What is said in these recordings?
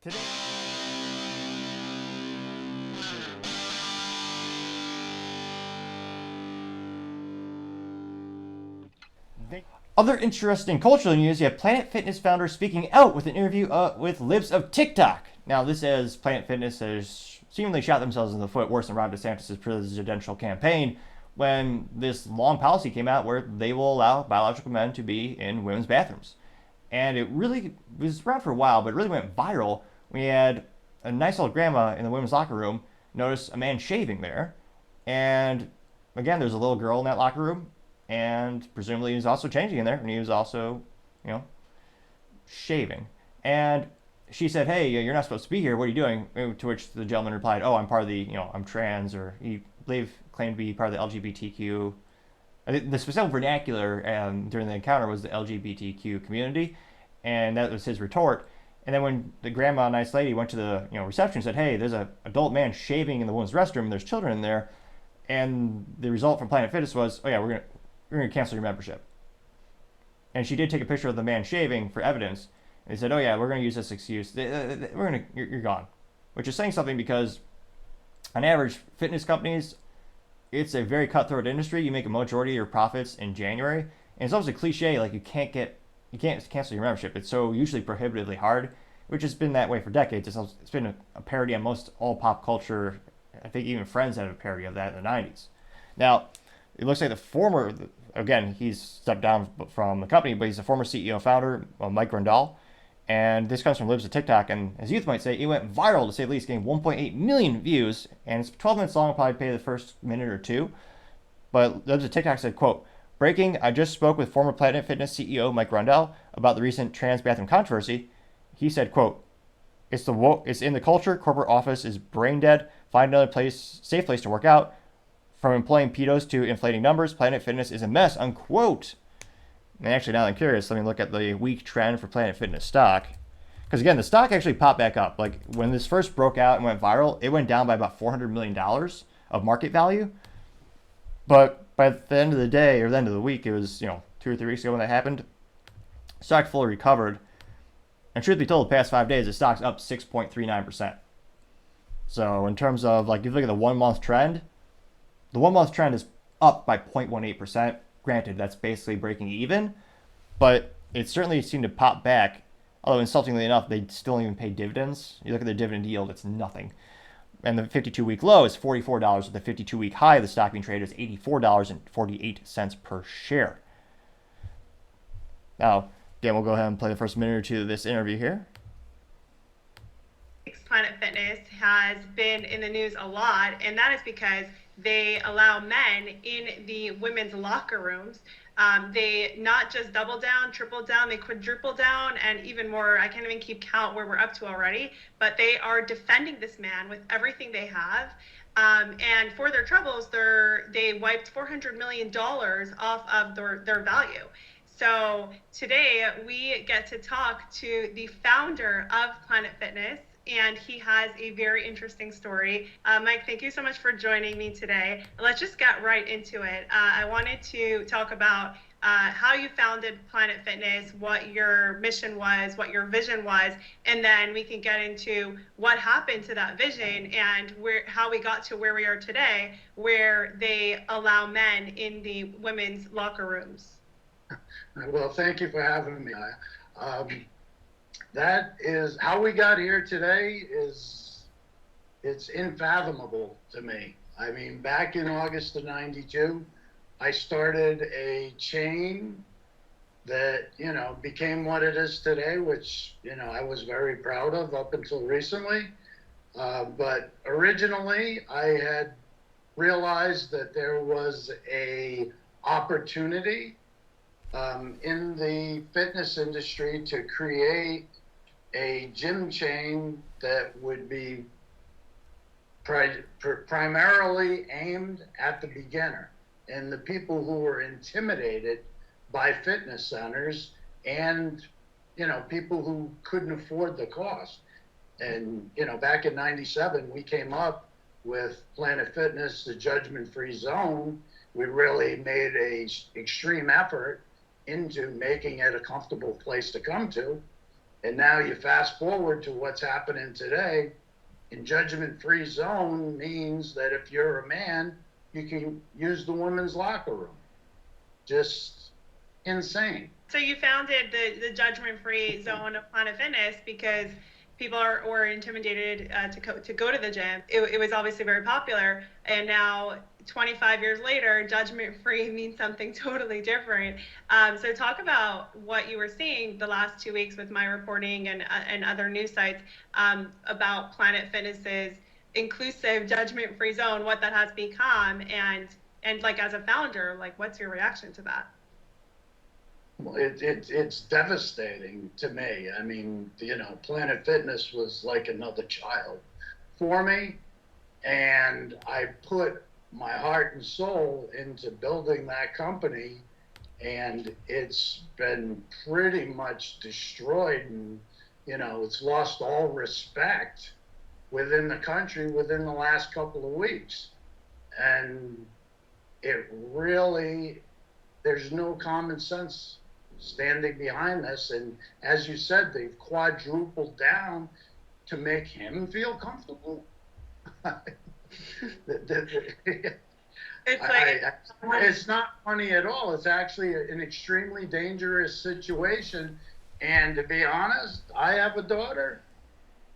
Today, other interesting cultural news, you have Planet Fitness founder speaking out with an interview with Libs of TikTok. Now, this as Planet Fitness has seemingly shot themselves in the foot worse than Ron DeSantis' presidential campaign when this long policy came out where they will allow biological men to be in women's bathrooms. And it really was around for a while, but it really went viral. We had a nice old grandma in the women's locker room notice a man shaving there. And again, there's a little girl in that locker room, and presumably he was also changing in there, and he was also, you know, shaving. And she said, "Hey, you're not supposed to be here. What are you doing?" To which the gentleman replied, "Oh, I'm part of the, I'm trans," or he claimed to be part of the LGBTQ. I think the specific vernacular during the encounter was the LGBTQ community, and that was his retort. And then when the grandma, nice lady, went to the reception and said, "Hey, there's an adult man shaving in the women's restroom, and there's children in there," and the result from Planet Fitness was, "Oh yeah, we're gonna cancel your membership." And she did take a picture of the man shaving for evidence. And they said, "Oh yeah, we're gonna use this excuse. You're gone," which is saying something because on average, fitness companies, it's a very cutthroat industry. You make a majority of your profits in January, and it's almost a cliche like you can't cancel your membership. It's so usually prohibitively hard, which has been that way for decades. It's been a parody on most all pop culture. I think even Friends had a parody of that in the 90s. Now, it looks like again, he's stepped down from the company, but he's a former CEO and founder, Mike Grandal. And this comes from Libs of TikTok, and as youth might say, it went viral to say the least, getting 1.8 million views, and it's 12 minutes long. I'll probably pay the first minute or two. But Libs of TikTok said, quote, "Breaking, I just spoke with former Planet Fitness CEO Mike Grandal about the recent trans bathroom controversy." He said, quote, It's in the culture. Corporate office is brain dead. Find another safe place to work out. From employing pedos to inflating numbers, Planet Fitness is a mess," unquote. And actually, now that I'm curious, let me look at the week trend for Planet Fitness stock. Because again, the stock actually popped back up. Like when this first broke out and went viral, it went down by about $400 million of market value. But by the end of the day, or the end of the week, it was 2 or 3 weeks ago when that happened. Stock fully recovered, and truth be told, the past 5 days, the stock's up 6.39%. So in terms of if you look at the 1 month trend, the 1 month trend is up by 0.18%. Granted, that's basically breaking even, but it certainly seemed to pop back. Although insultingly enough, they still don't even pay dividends. You look at the dividend yield, it's nothing. And the 52-week low is $44, with the 52-week high of the stock being traded is $84.48 per share. Now, again, we'll go ahead and play the first minute or two of this interview here. Planet Fitness has been in the news a lot, and that is because they allow men in the women's locker rooms. They not just double down, triple down, they quadruple down, and even more. I can't even keep count where we're up to already, but they are defending this man with everything they have. And for their troubles, they wiped $400 million off of their value. So today we get to talk to the founder of Planet Fitness, and he has a very interesting story. Mike, thank you so much for joining me today. Let's just get right into it. I wanted to talk about how you founded Planet Fitness, what your mission was, what your vision was, and then we can get into what happened to that vision and how we got to where we are today, where they allow men in the women's locker rooms. Well, thank you for having me. That is how we got here today. It's unfathomable to me. I mean, back in August of '92, I started a chain that became what it is today, which I was very proud of up until recently. But originally, I had realized that there was a opportunity in the fitness industry to create a gym chain that would be primarily aimed at the beginner and the people who were intimidated by fitness centers and people who couldn't afford the cost. And back in '97, we came up with Planet Fitness, the judgment-free zone. We really made a extreme effort into making it a comfortable place to come to. And now you fast forward to what's happening today. In judgment-free zone means that if you're a man, you can use the women's locker room. Just insane. So you founded the judgment-free zone of Planet Fitness because people were intimidated to go to the gym. It was obviously very popular, and now 25 years later, judgment-free means something totally different. So talk about what you were seeing the last 2 weeks with my reporting and other news sites about Planet Fitness's inclusive judgment-free zone, what that has become, and like as a founder, like what's your reaction to that? Well, it's devastating to me. I mean, Planet Fitness was like another child for me, and I put my heart and soul into building that company, and it's been pretty much destroyed, and it's lost all respect within the country within the last couple of weeks. And it really, there's no common sense standing behind this. And as you said, they've quadrupled down to make him feel comfortable. It's not funny at all. It's actually an extremely dangerous situation. And to be honest, I have a daughter,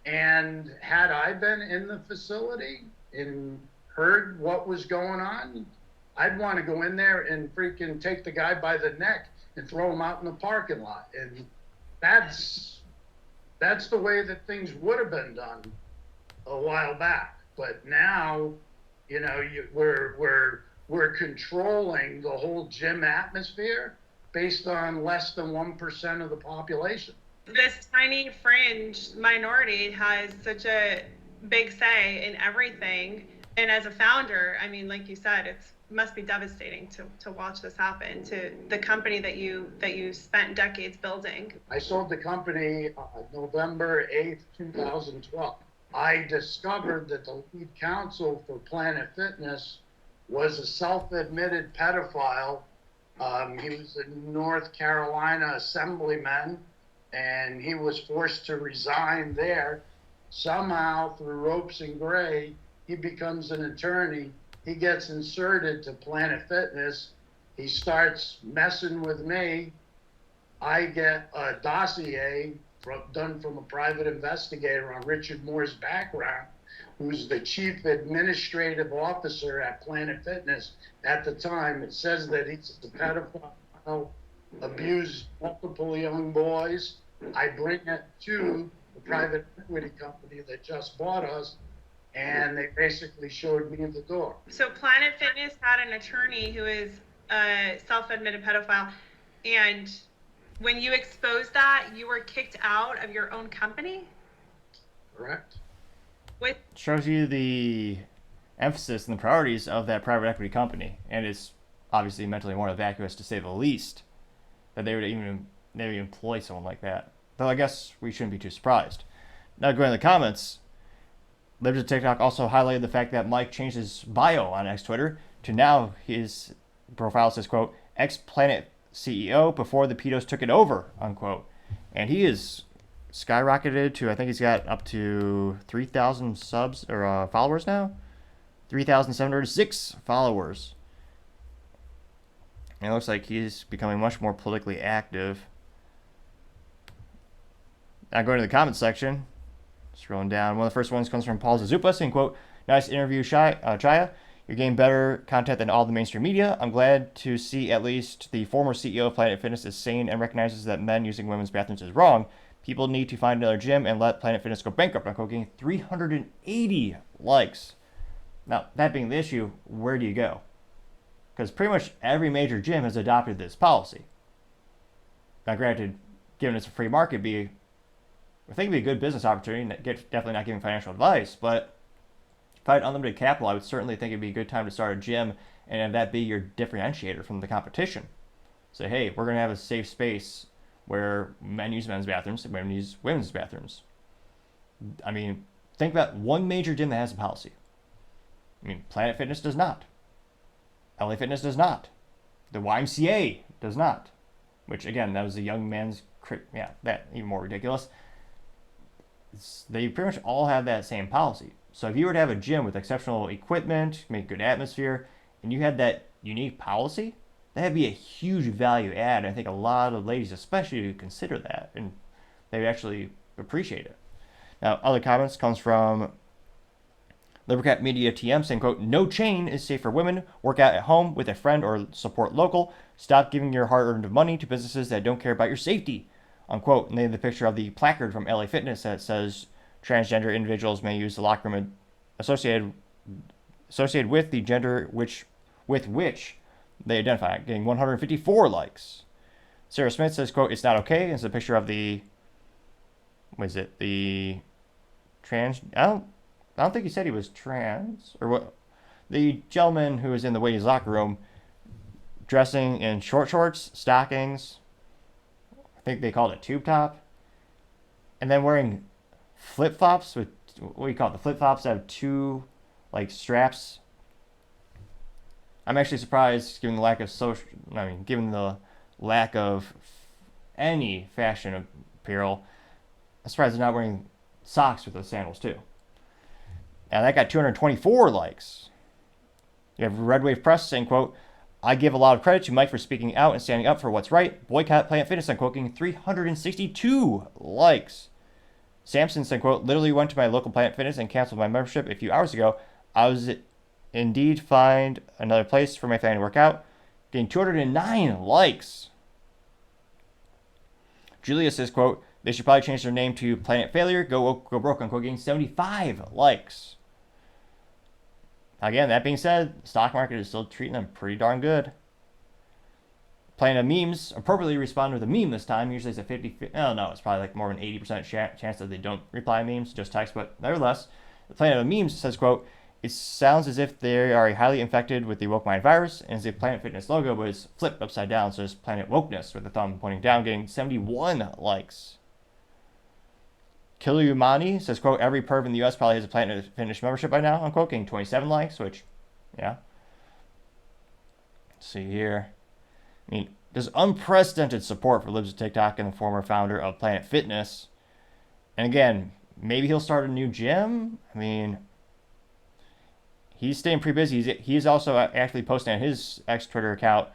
and had I been in the facility and heard what was going on, I'd want to go in there and freaking take the guy by the neck and throw him out in the parking lot. And that's the way that things would have been done a while back. But now, we're controlling the whole gym atmosphere based on less than 1% of the population. This tiny fringe minority has such a big say in everything. And as a founder, I mean, like you said, it must be devastating to watch this happen to the company that you spent decades building. I sold the company November 8th, 2012. I discovered that the lead counsel for Planet Fitness was a self-admitted pedophile. He was a North Carolina assemblyman, and he was forced to resign there. Somehow, through ropes and gray, he becomes an attorney. He gets inserted to Planet Fitness. He starts messing with me. I get a dossier done from a private investigator on Richard Moore's background, who's the chief administrative officer at Planet Fitness at the time. It says that he's a pedophile, abused multiple young boys. I bring it to the private equity company that just bought us, and they basically showed me the door. So Planet Fitness had an attorney who is a self-admitted pedophile, and when you exposed that, you were kicked out of your own company? Correct. With Shows you the emphasis and the priorities of that private equity company, and it's obviously mentally more vacuous, to say the least, that they would employ someone like that. Though I guess we shouldn't be too surprised. Now going to the comments, Libs of TikTok also highlighted the fact that Mike changed his bio on X Twitter to now his profile says, quote, ex-Planet CEO before the pedos took it over, unquote. And he is skyrocketed to, I think he's got up to 3,000 subs or followers now. 3,706 followers. And it looks like he's becoming much more politically active. Now going to the comments section, scrolling down, one of the first ones comes from Paul Zazupa saying, quote, nice interview, Chaya. You're getting better content than all the mainstream media. I'm glad to see at least the former CEO of Planet Fitness is sane and recognizes that men using women's bathrooms is wrong. People need to find another gym and let Planet Fitness go bankrupt. Unquote, getting 380 likes. Now, that being the issue, where do you go? Because pretty much every major gym has adopted this policy. Now, granted, given it's a free market, I think it'd be a good business opportunity. Definitely not giving financial advice, but if I had unlimited capital, I would certainly think it'd be a good time to start a gym and have that be your differentiator from the competition. Say, hey, we're going to have a safe space where men use men's bathrooms and women use women's bathrooms. I mean, think about one major gym that has a policy. I mean, Planet Fitness does not. LA Fitness does not. The YMCA does not. Which, again, that was a young man's... Yeah, that even more ridiculous. they pretty much all have that same policy. So if you were to have a gym with exceptional equipment, make good atmosphere, and you had that unique policy, that'd be a huge value add. I think a lot of ladies especially would consider that, and they would actually appreciate it. Now, other comments comes from Libercat Media TM saying, quote, "No chain is safe for women. Work out at home with a friend or support local. Stop giving your hard-earned money to businesses that don't care about your safety," unquote. And they have the picture of the placard from LA Fitness that says transgender individuals may use the locker room associated with the gender with which they identify, getting 154 likes. Sarah Smith says, quote, "It's not okay." It's a picture of the, what is it, the trans, I don't think he said he was trans, or what, the gentleman who was in the ladies' locker room dressing in short shorts, stockings, I think they called it tube top, and then wearing flip-flops with, what do you call it, the flip-flops that have two, like, straps. I'm actually surprised, given the lack of any fashion apparel. I'm surprised they're not wearing socks with those sandals too. And that got 224 likes. You have Red Wave Press saying, quote, "I give a lot of credit to Mike for speaking out and standing up for what's right. Boycott Planet Fitness," unquote, getting 362 likes. Samson said, quote, "Literally went to my local Planet Fitness and canceled my membership a few hours ago. I was indeed find another place for my family to work out," getting 209 likes. Julia says, quote, "They should probably change their name to Planet Failure, go broke," unquote, getting 75 likes. Again, that being said, the stock market is still treating them pretty darn good. Planet Memes appropriately responded with a meme this time. Usually it's a 50, oh no, it's probably like more than 80% chance that they don't reply memes, just text, but nevertheless, the Planet of Memes says, quote, "It sounds as if they are highly infected with the woke mind virus, and as if Planet Fitness logo was flipped upside down, so it's Planet Wokeness with the thumb pointing down," getting 71 likes. Kilumani says, quote, "Every perv in the US probably has a Planet Fitness membership by now," unquote, getting 27 likes, which, yeah. Let's see here. I mean, there's unprecedented support for Libs of TikTok and the former founder of Planet Fitness. And again, maybe he'll start a new gym. I mean, he's staying pretty busy. He's also actually posting on his ex-Twitter account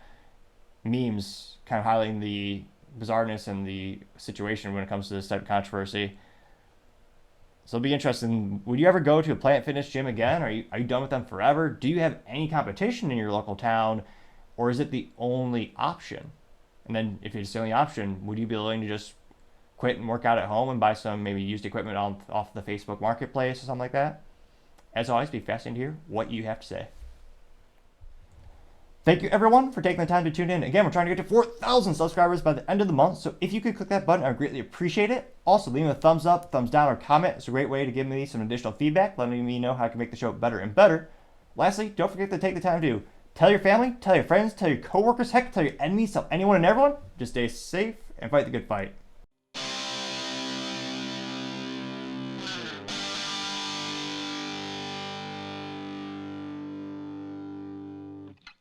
memes kind of highlighting the bizarreness and the situation when it comes to this type of controversy. So it'll be interesting. Would you ever go to a Planet Fitness gym again? Are you done with them forever? Do you have any competition in your local town? Or is it the only option? And then if it's the only option, would you be willing to just quit and work out at home and buy some maybe used equipment off the Facebook Marketplace or something like that? As always, be fascinating to hear what you have to say. Thank you, everyone, for taking the time to tune in. Again, we're trying to get to 4,000 subscribers by the end of the month, so if you could click that button, I would greatly appreciate it. Also, leave me a thumbs up, thumbs down, or comment. It's a great way to give me some additional feedback, letting me know how I can make the show better and better. Lastly, don't forget to take the time to tell your family, tell your friends, tell your coworkers, heck, tell your enemies, tell anyone and everyone. Just stay safe and fight the good fight.